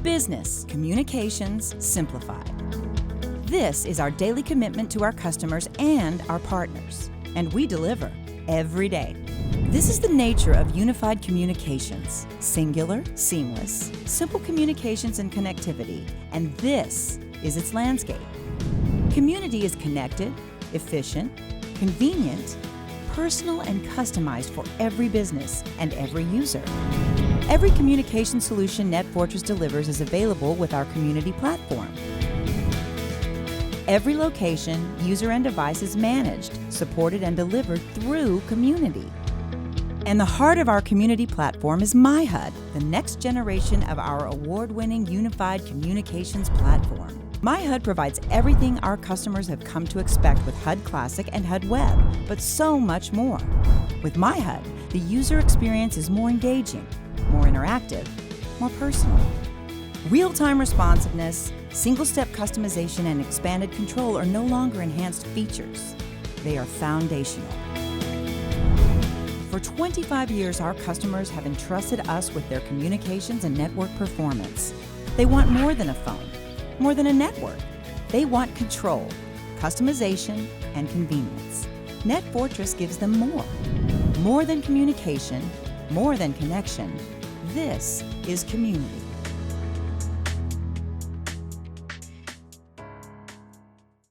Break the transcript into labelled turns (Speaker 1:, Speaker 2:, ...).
Speaker 1: Business communications simplified. This is our daily commitment to our customers and our partners, and we deliver every day. This is the nature of unified communications: singular, seamless, simple communications and connectivity, and this is its landscape. Comm-unitY is connected, efficient, convenient, personal, and customized for every business and every user. Every communication solution Netfortris delivers is available with our Comm-unitY platform. Every location, user, and device is managed, supported, and delivered through Comm-unitY. And the heart of our Comm-unitY platform is MyHUD, the next generation of our award-winning unified communications platform. MyHUD provides everything our customers have come to expect with HUD Classic and HUD Web, but so much more. With MyHUD, the user experience is more engaging, more interactive, more personal. Real-time responsiveness, single-step customization, and expanded control are no longer enhanced features. They are foundational. For 25 years, our customers have entrusted us with their communications and network performance. They want more than a phone, more than a network. They want control, customization, and convenience. Netfortris gives them more. More than communication, more than connection. This is Comm-unitY.